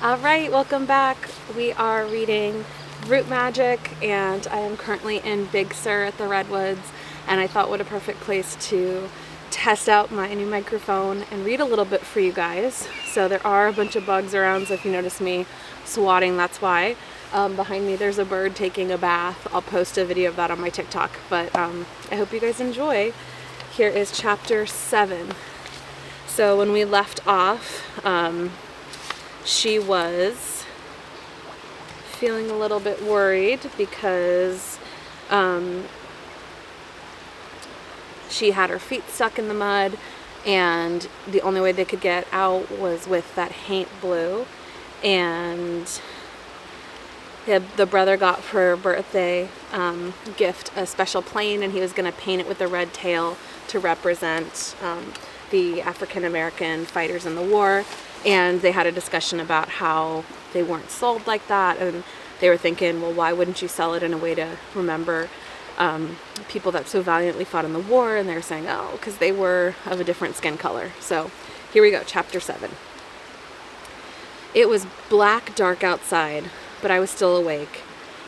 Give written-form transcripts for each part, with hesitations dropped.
All right, welcome back. We are reading Root Magic, and I am currently in Big Sur at the Redwoods, and I thought what a perfect place to test out my new microphone and read a little bit for you guys. So there are a bunch of bugs around, so if you notice me swatting, that's why. Behind me there's a bird taking a bath. I'll post a video of that on my TikTok, but I hope you guys enjoy. Here is chapter 7. So when we left off, she was feeling a little bit worried because she had her feet stuck in the mud, and the only way they could get out was with that haint blue. And the brother got for her birthday gift a special plane, and he was going to paint it with a red tail to represent the African American fighters in the war. And they had a discussion about how they weren't sold like that, and they were thinking, well, why wouldn't you sell it in a way to remember people that so valiantly fought in the war? And they were saying, oh, because they were of a different skin color. So here we go, chapter 7. It was black dark outside, but I was still awake.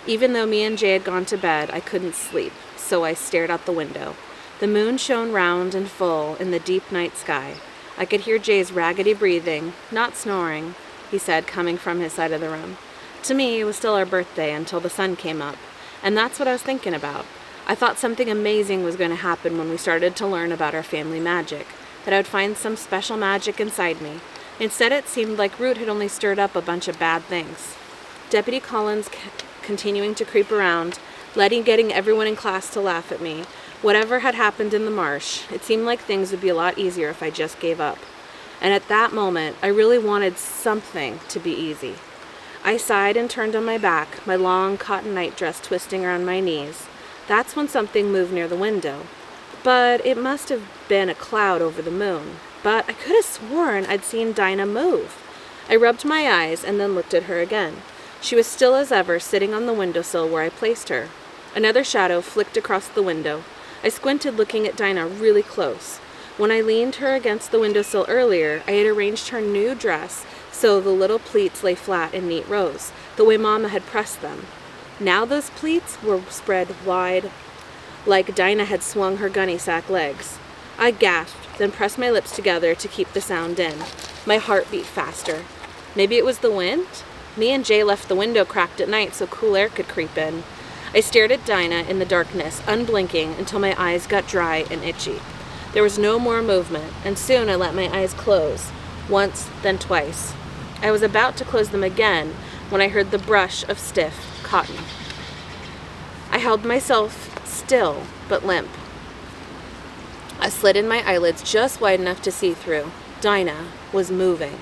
Even though me and Jay had gone to bed, I couldn't sleep, so I stared out the window. The moon shone round and full in the deep night sky. I could hear Jay's raggedy breathing, not snoring, he said, coming from his side of the room. To me, it was still our birthday until the sun came up, and that's what I was thinking about. I thought something amazing was going to happen when we started to learn about our family magic, that I would find some special magic inside me. Instead, it seemed like Root had only stirred up a bunch of bad things. Deputy Collins continuing to creep around, getting everyone in class to laugh at me. Whatever had happened in the marsh, it seemed like things would be a lot easier if I just gave up. And at that moment, I really wanted something to be easy. I sighed and turned on my back, my long cotton nightdress twisting around my knees. That's when something moved near the window. But it must have been a cloud over the moon. But I could have sworn I'd seen Dina move. I rubbed my eyes and then looked at her again. She was still as ever, sitting on the windowsill where I placed her. Another shadow flicked across the window. I squinted, looking at Dina really close. When I leaned her against the windowsill earlier, I had arranged her new dress so the little pleats lay flat in neat rows, the way Mama had pressed them. Now those pleats were spread wide, like Dina had swung her gunny sack legs. I gasped, then pressed my lips together to keep the sound in. My heart beat faster. Maybe it was the wind? Me and Jay left the window cracked at night so cool air could creep in. I stared at Dina in the darkness, unblinking, until my eyes got dry and itchy. There was no more movement, and soon I let my eyes close, once, then twice. I was about to close them again when I heard the brush of stiff cotton. I held myself still, but limp. I slid in my eyelids just wide enough to see through. Dina was moving.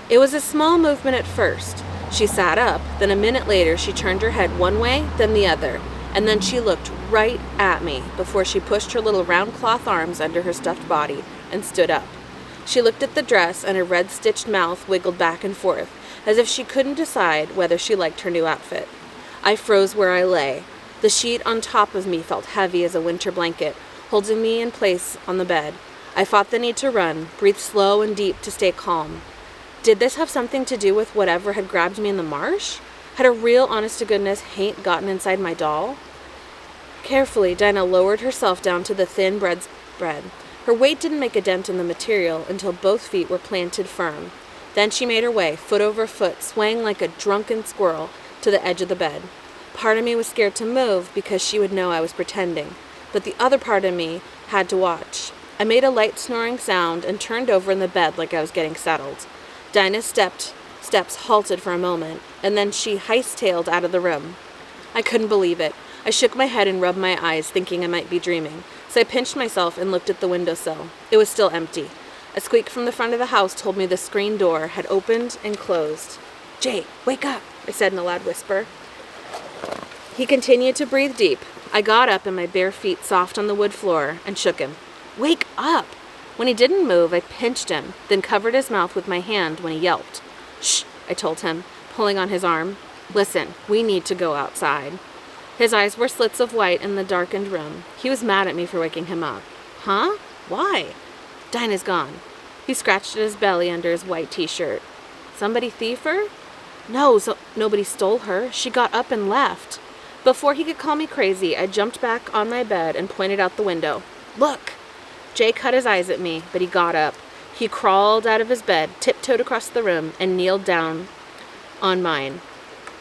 It was a small movement at first. She sat up, then a minute later she turned her head one way, then the other, and then she looked right at me before she pushed her little round cloth arms under her stuffed body and stood up. She looked at the dress, and her red-stitched mouth wiggled back and forth, as if she couldn't decide whether she liked her new outfit. I froze where I lay. The sheet on top of me felt heavy as a winter blanket, holding me in place on the bed. I fought the need to run, breathed slow and deep to stay calm. Did this have something to do with whatever had grabbed me in the marsh? Had a real honest-to-goodness haint gotten inside my doll? Carefully, Dina lowered herself down to the thin bread. Her weight didn't make a dent in the material until both feet were planted firm. Then she made her way, foot over foot, swaying like a drunken squirrel, to the edge of the bed. Part of me was scared to move because she would know I was pretending, but the other part of me had to watch. I made a light snoring sound and turned over in the bed like I was getting settled. Dina's steps halted for a moment, and then she heist-tailed out of the room. I couldn't believe it. I shook my head and rubbed my eyes, thinking I might be dreaming. So I pinched myself and looked at the windowsill. It was still empty. A squeak from the front of the house told me the screen door had opened and closed. "Jay, wake up," I said in a loud whisper. He continued to breathe deep. I got up, and my bare feet soft on the wood floor, and shook him. "Wake up!" When he didn't move, I pinched him, then covered his mouth with my hand when he yelped. "Shh," I told him, pulling on his arm. "Listen, we need to go outside." His eyes were slits of white in the darkened room. He was mad at me for waking him up. "Huh? Why?" "Dina's gone." He scratched at his belly under his white t-shirt. Somebody thief her? No, nobody stole her. She got up and left. Before he could call me crazy, I jumped back on my bed and pointed out the window. Look! Jay cut his eyes at me, but he got up. He crawled out of his bed, tiptoed across the room, and kneeled down on mine.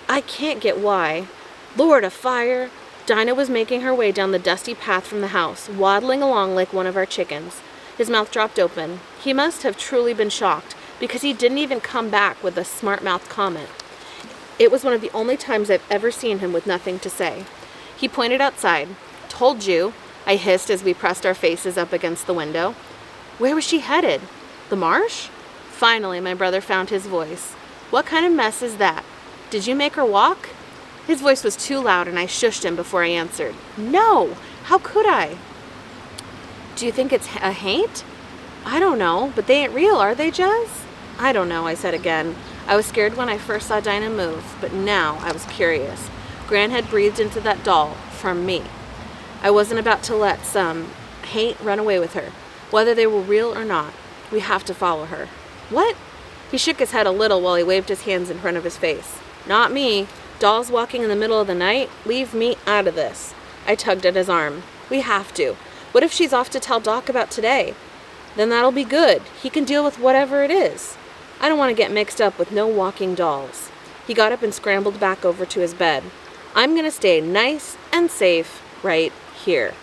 I can't get why. Lord, a fire! Dina was making her way down the dusty path from the house, waddling along like one of our chickens. His mouth dropped open. He must have truly been shocked, because he didn't even come back with a smart-mouthed comment. It was one of the only times I've ever seen him with nothing to say. He pointed outside. Told you, I hissed as we pressed our faces up against the window. Where was she headed? The marsh? Finally, my brother found his voice. What kind of mess is that? Did you make her walk? His voice was too loud and I shushed him before I answered. No! How could I? Do you think it's a haint? I don't know, but they ain't real, are they, Jez? I don't know, I said again. I was scared when I first saw Dina move, but now I was curious. Gran had breathed into that doll from me. I wasn't about to let some haint run away with her, whether they were real or not. We have to follow her. What? He shook his head a little while he waved his hands in front of his face. Not me. Dolls walking in the middle of the night? Leave me out of this. I tugged at his arm. We have to. What if she's off to tell Doc about today? Then that'll be good. He can deal with whatever it is. I don't want to get mixed up with no walking dolls. He got up and scrambled back over to his bed. I'm going to stay nice and safe right here.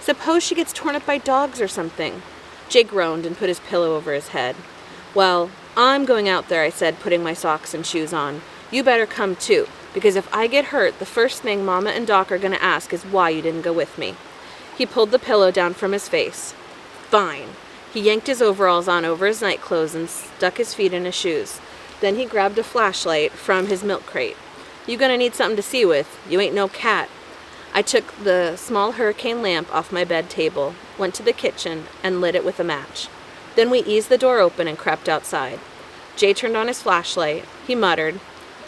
Suppose she gets torn up by dogs or something. Jay groaned and put his pillow over his head. Well, I'm going out there, I said, putting my socks and shoes on. You better come too, because if I get hurt, the first thing Mama and Doc are going to ask is why you didn't go with me. He pulled the pillow down from his face. Fine. He yanked his overalls on over his nightclothes and stuck his feet in his shoes. Then he grabbed a flashlight from his milk crate. You gonna need something to see with. You ain't no cat. I took the small hurricane lamp off my bed table, went to the kitchen, and lit it with a match. Then we eased the door open and crept outside. Jay turned on his flashlight. He muttered,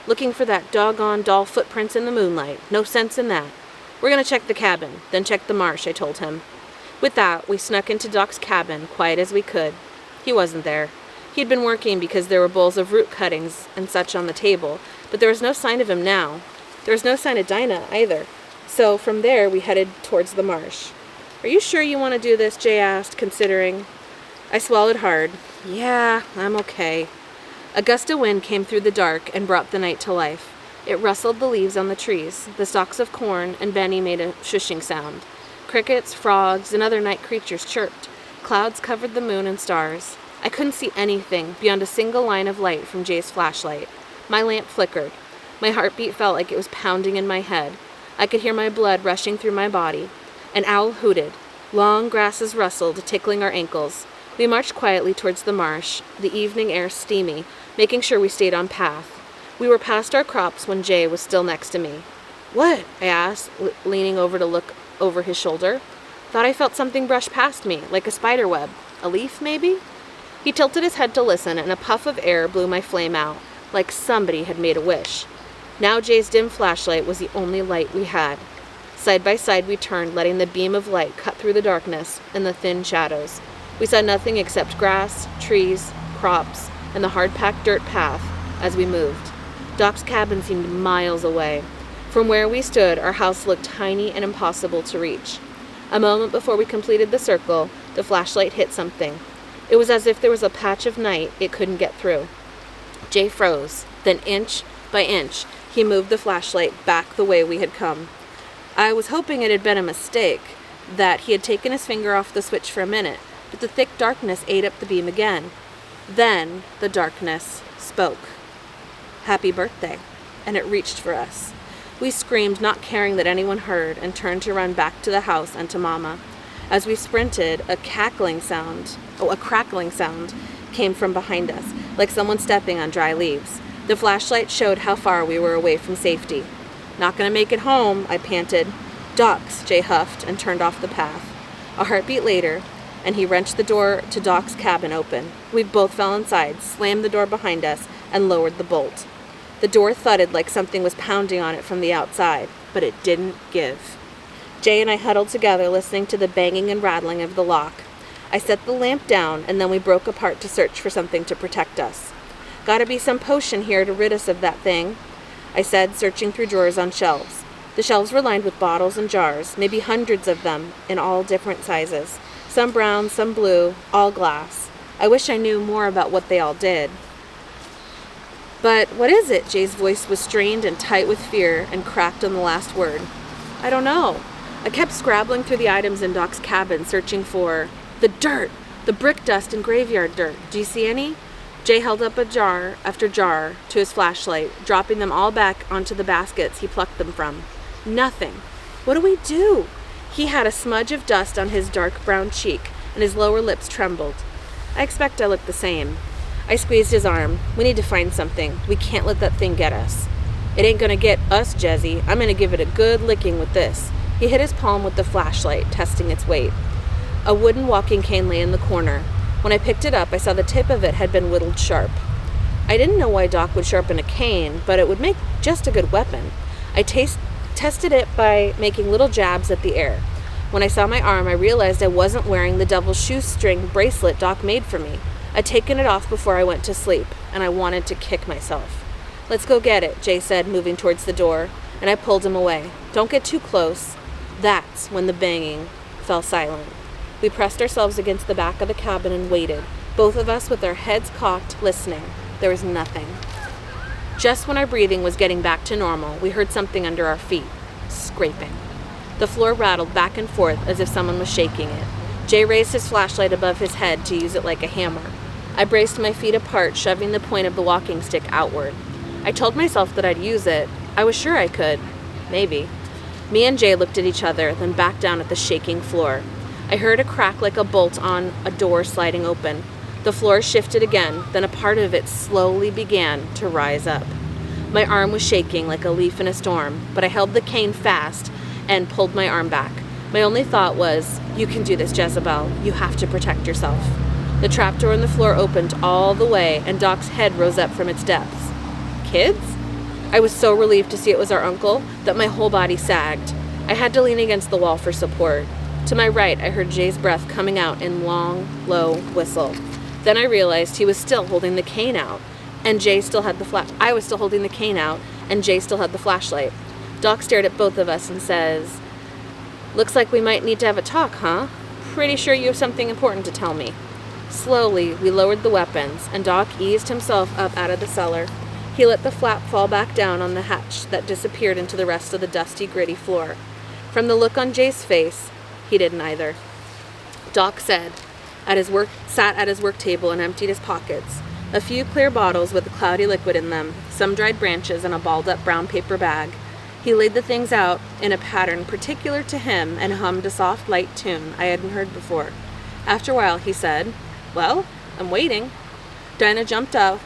looking for that doggone doll footprints in the moonlight. No sense in that. We're gonna check the cabin, then check the marsh, I told him. With that, we snuck into Doc's cabin, quiet as we could. He wasn't there. He'd been working because there were bowls of root cuttings and such on the table, but there was no sign of him now. There was no sign of Dina, either. So from there, we headed towards the marsh. Are you sure you want to do this? Jay asked, considering. I swallowed hard. Yeah, I'm okay. A gust of wind came through the dark and brought the night to life. It rustled the leaves on the trees. The stalks of corn and Benny made a shushing sound. Crickets, frogs, and other night creatures chirped. Clouds covered the moon and stars. I couldn't see anything beyond a single line of light from Jay's flashlight. My lamp flickered. My heartbeat felt like it was pounding in my head. I could hear my blood rushing through my body. An owl hooted. Long grasses rustled, tickling our ankles. We marched quietly towards the marsh, the evening air steamy, making sure we stayed on path. We were past our crops when Jay was still next to me. What? I asked, leaning over to look over his shoulder. Thought I felt something brush past me, like a spider web. A leaf, maybe? He tilted his head to listen, and a puff of air blew my flame out, like somebody had made a wish. Now Jay's dim flashlight was the only light we had. Side by side we turned, letting the beam of light cut through the darkness and the thin shadows. We saw nothing except grass, trees, crops, and the hard-packed dirt path as we moved. Doc's cabin seemed miles away. From where we stood, our house looked tiny and impossible to reach. A moment before we completed the circle, the flashlight hit something. It was as if there was a patch of night it couldn't get through. Jay froze. Then inch by inch, he moved the flashlight back the way we had come. I was hoping it had been a mistake, that he had taken his finger off the switch for a minute, but the thick darkness ate up the beam again. Then the darkness spoke. Happy birthday. And it reached for us. We screamed, not caring that anyone heard, and turned to run back to the house and to Mama. As we sprinted, a crackling sound came from behind us, like someone stepping on dry leaves. The flashlight showed how far we were away from safety. Not gonna make it home, I panted. Doc's, Jay huffed and turned off the path. A heartbeat later, and he wrenched the door to Doc's cabin open. We both fell inside, slammed the door behind us, and lowered the bolt. The door thudded like something was pounding on it from the outside, but it didn't give. Jay and I huddled together, listening to the banging and rattling of the lock. I set the lamp down, and then we broke apart to search for something to protect us. Gotta be some potion here to rid us of that thing, I said, searching through drawers on shelves. The shelves were lined with bottles and jars, maybe hundreds of them, in all different sizes. Some brown, some blue, all glass. I wish I knew more about what they all did. But what is it? Jay's voice was strained and tight with fear and cracked on the last word. I don't know. I kept scrabbling through the items in Doc's cabin, searching for the dirt, the brick dust and graveyard dirt. Do you see any? Jay held up a jar after jar to his flashlight, dropping them all back onto the baskets he plucked them from. Nothing. What do we do? He had a smudge of dust on his dark brown cheek, and his lower lips trembled. I expect I looked the same. I squeezed his arm. We need to find something. We can't let that thing get us. It ain't gonna get us, Jezzy. I'm gonna give it a good licking with this. He hit his palm with the flashlight, testing its weight. A wooden walking cane lay in the corner. When I picked it up, I saw the tip of it had been whittled sharp. I didn't know why Doc would sharpen a cane, but it would make just a good weapon. I tested it by making little jabs at the air. When I saw my arm, I realized I wasn't wearing the double shoestring bracelet Doc made for me. I'd taken it off before I went to sleep, and I wanted to kick myself. Let's go get it, Jay said, moving towards the door, and I pulled him away. Don't get too close. That's when the banging fell silent. We pressed ourselves against the back of the cabin and waited, both of us with our heads cocked, listening. There was nothing. Just when our breathing was getting back to normal, we heard something under our feet. Scraping. The floor rattled back and forth as if someone was shaking it. Jay raised his flashlight above his head to use it like a hammer. I braced my feet apart, shoving the point of the walking stick outward. I told myself that I'd use it. I was sure I could. Maybe. Me and Jay looked at each other, then back down at the shaking floor. I heard a crack like a bolt on a door sliding open. The floor shifted again, then a part of it slowly began to rise up. My arm was shaking like a leaf in a storm, but I held the cane fast and pulled my arm back. My only thought was, you can do this, Jezebel. You have to protect yourself. The trapdoor in the floor opened all the way, and Doc's head rose up from its depths. Kids? I was so relieved to see it was our uncle that my whole body sagged. I had to lean against the wall for support. To my right, I heard Jay's breath coming out in long, low whistle. Then I realized he was still holding the cane out, and Jay still had I was still holding the cane out, and Jay still had the flashlight. Doc stared at both of us and says, "Looks like we might need to have a talk, huh? Pretty sure you have something important to tell me." Slowly, we lowered the weapons, and Doc eased himself up out of the cellar. He let the flap fall back down on the hatch that disappeared into the rest of the dusty, gritty floor. From the look on Jay's face, he didn't either. Doc sat at his work table and emptied his pockets. A few clear bottles with a cloudy liquid in them, some dried branches, and a balled-up brown paper bag. He laid the things out in a pattern particular to him and hummed a soft, light tune I hadn't heard before. After a while, he said, "Well, I'm waiting." Dina jumped up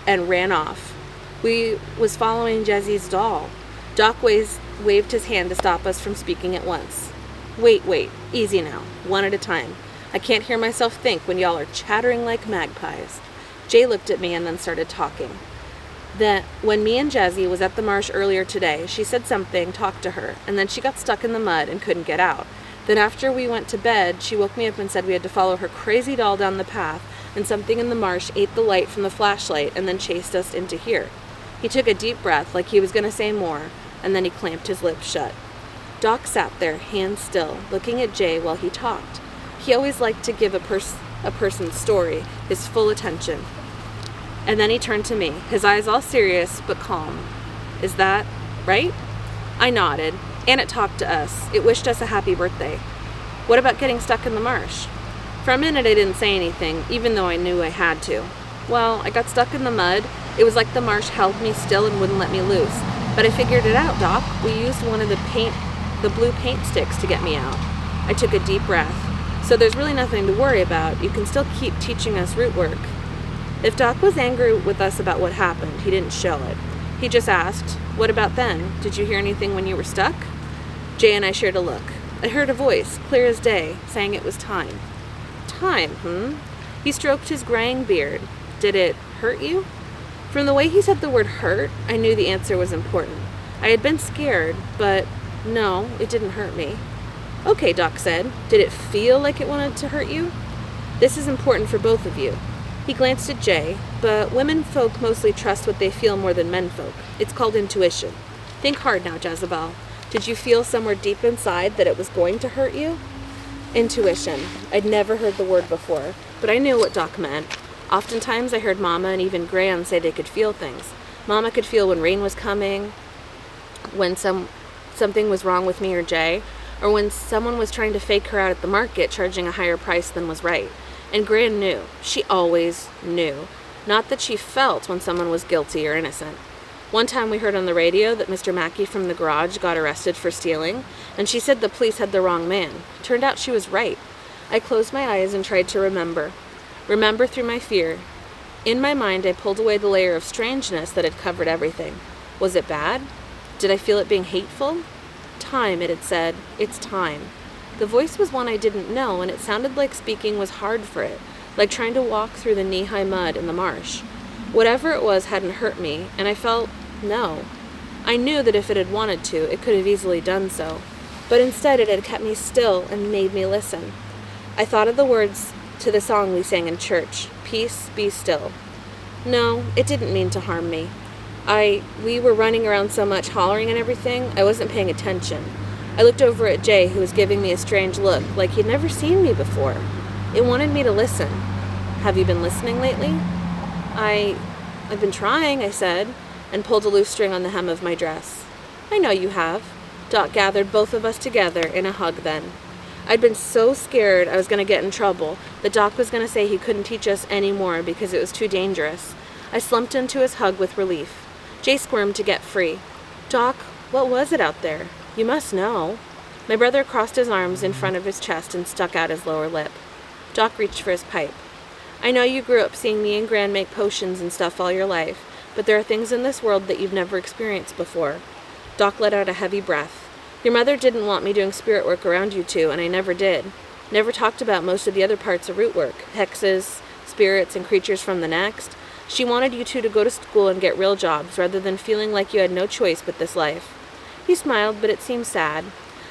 and ran off. We was following Jezzy's doll. Doc waved his hand to stop us from speaking at once. Wait, easy now, one at a time. I can't hear myself think when y'all are chattering like magpies." Jay looked at me and then started talking. Then, when me and Jezzy was at the marsh earlier today, she said something, talked to her, and then she got stuck in the mud and couldn't get out. Then after we went to bed, she woke me up and said we had to follow her crazy doll down the path, and something in the marsh ate the light from the flashlight and then chased us into here. He took a deep breath like he was going to say more, and then he clamped his lips shut. Doc sat there, hands still, looking at Jay while he talked. He always liked to give a person's story his full attention. And then he turned to me, his eyes all serious but calm. "Is that right?" I nodded, and it talked to us. It wished us a happy birthday. "What about getting stuck in the marsh?" For a minute I didn't say anything, even though I knew I had to. "Well, I got stuck in the mud. It was like the marsh held me still and wouldn't let me loose. But I figured it out, Doc. We used one of the blue paint sticks to get me out." I took a deep breath. "So there's really nothing to worry about. You can still keep teaching us root work." If Doc was angry with us about what happened, he didn't show it. He just asked, "What about then? Did you hear anything when you were stuck?" Jay and I shared a look. I heard a voice, clear as day, saying it was time. Time, He stroked his graying beard. "Did it hurt you?" From the way he said the word hurt, I knew the answer was important. I had been scared, but no, it didn't hurt me. "Okay," Doc said. "Did it feel like it wanted to hurt you?" "This is important for both of you." He glanced at Jay, but women folk mostly trust what they feel more than men folk. It's called intuition. Think hard now, Jezebel. Did you feel somewhere deep inside that it was going to hurt you? Intuition. I'd never heard the word before, but I knew what Doc meant. Oftentimes I heard Mama and even Gran say they could feel things. Mama could feel when rain was coming, when something was wrong with me or Jay, or when someone was trying to fake her out at the market, charging a higher price than was right. And Gran knew. She always knew. Not that she felt when someone was guilty or innocent. One time we heard on the radio that Mr. Mackey from the garage got arrested for stealing, and she said the police had the wrong man. Turned out she was right. I closed my eyes and tried to remember. Remember through my fear. In my mind, I pulled away the layer of strangeness that had covered everything. Was it bad? Did I feel it being hateful? Time, it had said. It's time. The voice was one I didn't know, and it sounded like speaking was hard for it, like trying to walk through the knee-high mud in the marsh. Whatever it was hadn't hurt me, and I felt no. I knew that if it had wanted to, it could have easily done so, but instead it had kept me still and made me listen. I thought of the words to the song we sang in church, Peace, Be Still. No, it didn't mean to harm me. We were running around so much, hollering and everything, I wasn't paying attention. I looked over at Jay, who was giving me a strange look, like he'd never seen me before. It wanted me to listen. Have you been listening lately? I've been trying, I said, and pulled a loose string on the hem of my dress. I know you have. Doc gathered both of us together in a hug then. I'd been so scared I was going to get in trouble that Doc was going to say he couldn't teach us any more because it was too dangerous. I slumped into his hug with relief. Jay squirmed to get free. Doc, what was it out there? You must know. My brother crossed his arms in front of his chest and stuck out his lower lip. Doc reached for his pipe. I know you grew up seeing me and Gran make potions and stuff all your life, but there are things in this world that you've never experienced before. Doc let out a heavy breath. Your mother didn't want me doing spirit work around you two, and I never did. Never talked about most of the other parts of root work, hexes, spirits, and creatures from the next. She wanted you two to go to school and get real jobs, rather than feeling like you had no choice but this life. He smiled, but it seemed sad.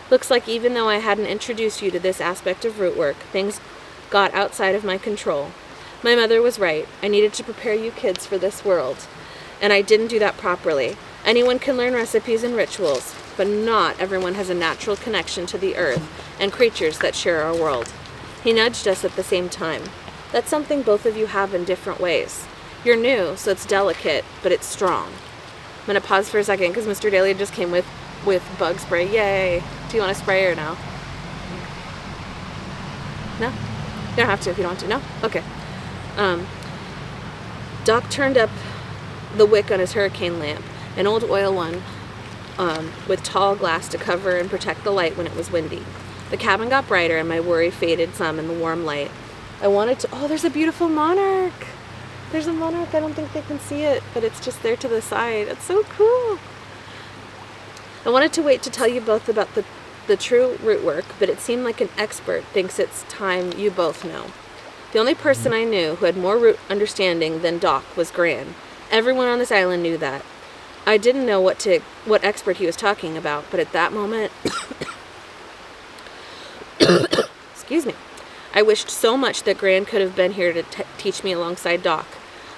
Looks like even though I hadn't introduced you to this aspect of root work, things got outside of my control. My mother was right. I needed to prepare you kids for this world. And I didn't do that properly. Anyone can learn recipes and rituals, but not everyone has a natural connection to the earth and creatures that share our world. He nudged us at the same time. That's something both of you have in different ways. You're new, so it's delicate, but it's strong. I'm going to pause for a second because Mr. Daly just came with bug spray. Yay! Do you want to spray or no? No? You don't have to if you don't want to. No? Okay. Doc turned up the wick on his hurricane lamp, an old oil one, with tall glass to cover and protect the light when it was windy. The cabin got brighter and my worry faded some in the warm light. I wanted to... Oh, there's a beautiful monarch! There's a monarch. I don't think they can see it, but it's just there to the side. It's so cool! I wanted to wait to tell you both about the true root work, but it seemed like an expert thinks it's time you both know. The only person I knew who had more root understanding than Doc was Gran. Everyone on this island knew that. I didn't know what expert he was talking about, but at that moment... Excuse me. I wished so much that Gran could have been here to teach me alongside Doc.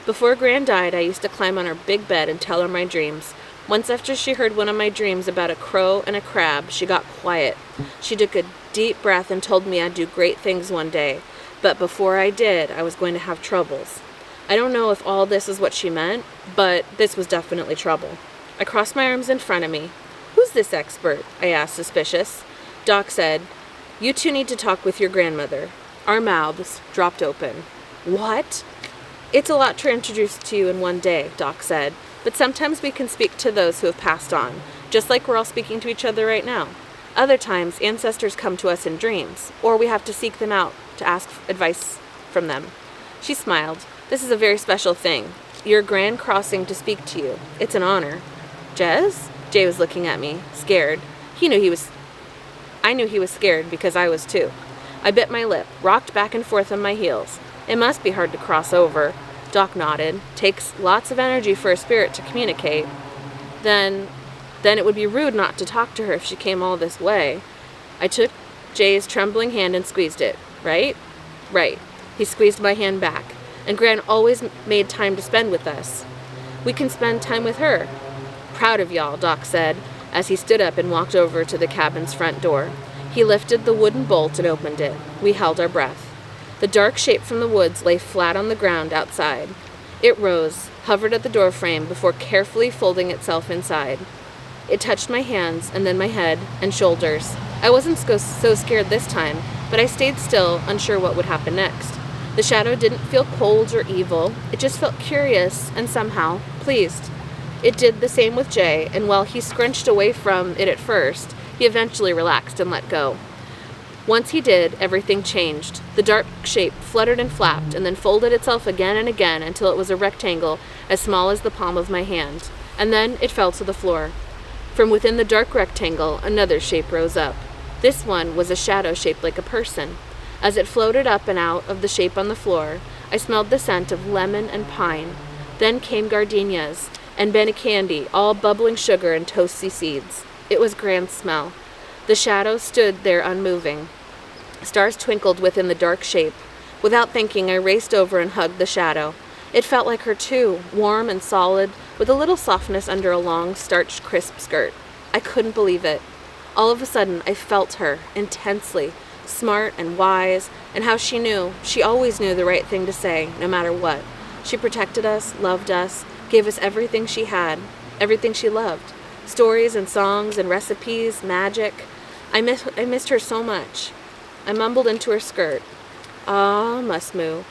Before Gran died, I used to climb on her big bed and tell her my dreams. Once after she heard one of my dreams about a crow and a crab, she got quiet. She took a deep breath and told me I'd do great things one day. But before I did, I was going to have troubles. I don't know if all this is what she meant, but this was definitely trouble. I crossed my arms in front of me. Who's this expert? I asked, suspicious. Doc said, you two need to talk with your grandmother. Our mouths dropped open. What? It's a lot to introduce to you in one day, Doc said, but sometimes we can speak to those who have passed on, just like we're all speaking to each other right now. Other times, ancestors come to us in dreams, or we have to seek them out to ask advice from them. She smiled. This is a very special thing. Your Gran crossing to speak to you. It's an honor. Jez? Jay was looking at me, scared. I knew he was scared because I was too. I bit my lip, rocked back and forth on my heels. It must be hard to cross over. Doc nodded. Takes lots of energy for a spirit to communicate. Then it would be rude not to talk to her if she came all this way. I took Jay's trembling hand and squeezed it. Right? Right. He squeezed my hand back. and Gran always made time to spend with us. We can spend time with her. Proud of y'all, Doc said, as he stood up and walked over to the cabin's front door. He lifted the wooden bolt and opened it. We held our breath. The dark shape from the woods lay flat on the ground outside. It rose, hovered at the doorframe before carefully folding itself inside. It touched my hands and then my head and shoulders. I wasn't so scared this time, but I stayed still, unsure what would happen next. The shadow didn't feel cold or evil. It just felt curious and somehow pleased. It did the same with Jay, and while he scrunched away from it at first, he eventually relaxed and let go. Once he did, everything changed. The dark shape fluttered and flapped, and then folded itself again and again until it was a rectangle as small as the palm of my hand. And then it fell to the floor. From within the dark rectangle, another shape rose up. This one was a shadow shaped like a person. As it floated up and out of the shape on the floor, I smelled the scent of lemon and pine. Then came gardenias and banana candy, all bubbling sugar and toasty seeds. It was Gran's smell. The shadow stood there unmoving. Stars twinkled within the dark shape. Without thinking, I raced over and hugged the shadow. It felt like her too, warm and solid, with a little softness under a long, starched, crisp skirt. I couldn't believe it. All of a sudden, I felt her, intensely, smart and wise, and how she knew. She always knew the right thing to say, no matter what. She protected us, loved us, gave us everything she had, everything she loved. Stories and songs and recipes, magic. I missed her so much. I mumbled into her skirt. Ah, Musmoo.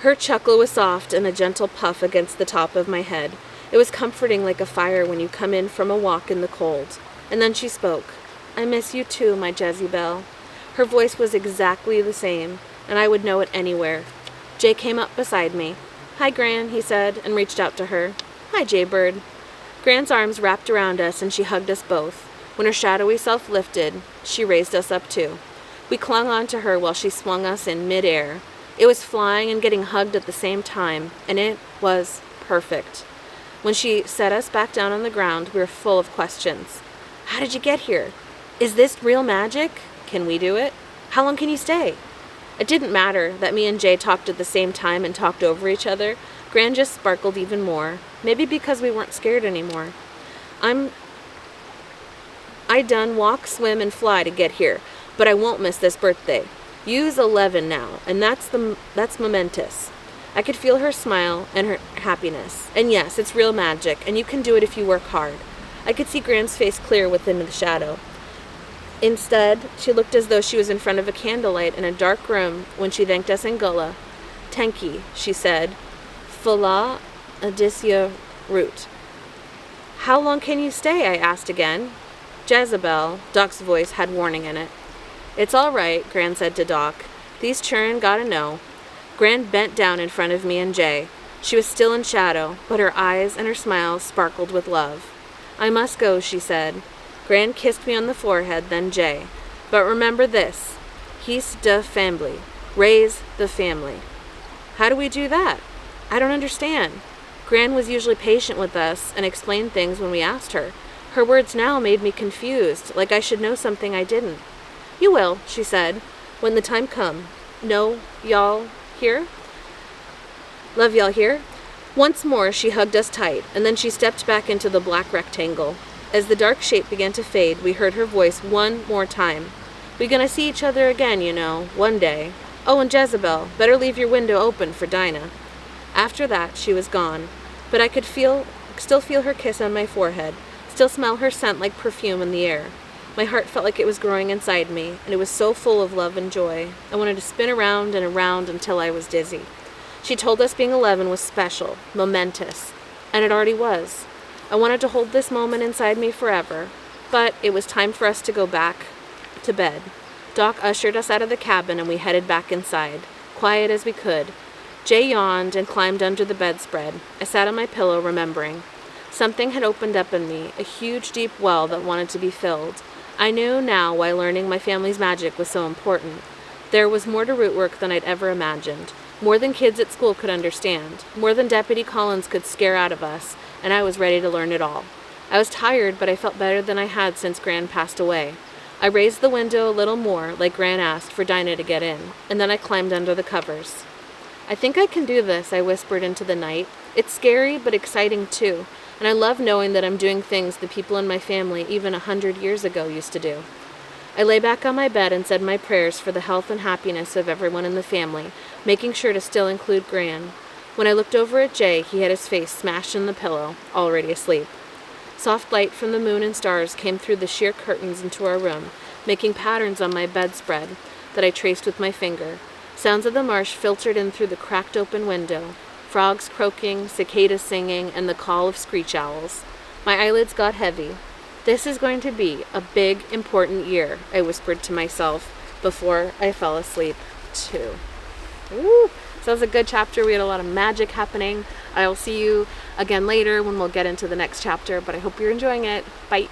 Her chuckle was soft and a gentle puff against the top of my head. It was comforting like a fire when you come in from a walk in the cold. And then she spoke. I miss you too, my Jezebel. Her voice was exactly the same, and I would know it anywhere. Jay came up beside me. Hi, Gran, he said, and reached out to her. Hi, Jaybird. Gran's arms wrapped around us, and she hugged us both. When her shadowy self lifted, she raised us up too. We clung on to her while she swung us in midair. It was flying and getting hugged at the same time, and it was perfect. When she set us back down on the ground, we were full of questions. How did you get here? Is this real magic? Can we do it? How long can you stay? It didn't matter that me and Jay talked at the same time and talked over each other. Gran just sparkled even more. Maybe because we weren't scared anymore. I done walk, swim, and fly to get here, but I won't miss this birthday. You's 11 now, and that's momentous. I could feel her smile and her happiness. And yes, it's real magic, and you can do it if you work hard. I could see Gran's face clear within the shadow. Instead, she looked as though she was in front of a candlelight in a dark room when she thanked us in Gullah. Tenki, she said. Fala Adisya root. How long can you stay? I asked again. Jezebel, Doc's voice had warning in it. It's all right, Gran said to Doc. These churn gotta know. Gran bent down in front of me and Jay. She was still in shadow, but her eyes and her smile sparkled with love. I must go, she said. Gran kissed me on the forehead, then Jay. But remember this. He's de family. Raise the family. How do we do that? I don't understand. Gran was usually patient with us and explained things when we asked her. Her words now made me confused, like I should know something I didn't. You will, she said, when the time come. No, y'all here? Love y'all here? Once more she hugged us tight, and then she stepped back into the black rectangle. As the dark shape began to fade, we heard her voice one more time. We gonna see each other again, you know, one day. Oh, and Jezebel, better leave your window open for Dina. After that, she was gone, but I could still feel her kiss on my forehead, still smell her scent like perfume in the air. My heart felt like it was growing inside me, and it was so full of love and joy. I wanted to spin around and around until I was dizzy. She told us being 11 was special, momentous, and it already was. I wanted to hold this moment inside me forever, but it was time for us to go back to bed. Doc ushered us out of the cabin, and we headed back inside, quiet as we could. Jay yawned and climbed under the bedspread. I sat on my pillow, remembering. Something had opened up in me, a huge, deep well that wanted to be filled. I knew now why learning my family's magic was so important. There was more to root work than I'd ever imagined, more than kids at school could understand, more than Deputy Collins could scare out of us, and I was ready to learn it all. I was tired, but I felt better than I had since Gran passed away. I raised the window a little more, like Gran asked, for Dina to get in, and then I climbed under the covers. I think I can do this, I whispered into the night. It's scary, but exciting too, and I love knowing that I'm doing things the people in my family even 100 years ago used to do. I lay back on my bed and said my prayers for the health and happiness of everyone in the family, making sure to still include Gran. When I looked over at Jay, he had his face smashed in the pillow, already asleep. Soft light from the moon and stars came through the sheer curtains into our room, making patterns on my bedspread that I traced with my finger. Sounds of the marsh filtered in through the cracked open window, frogs croaking, cicadas singing, and the call of screech owls. My eyelids got heavy. This is going to be a big, important year, I whispered to myself before I fell asleep, too. Woo! So that was a good chapter. We had a lot of magic happening. I'll see you again later when we'll get into the next chapter, but I hope you're enjoying it. Bye.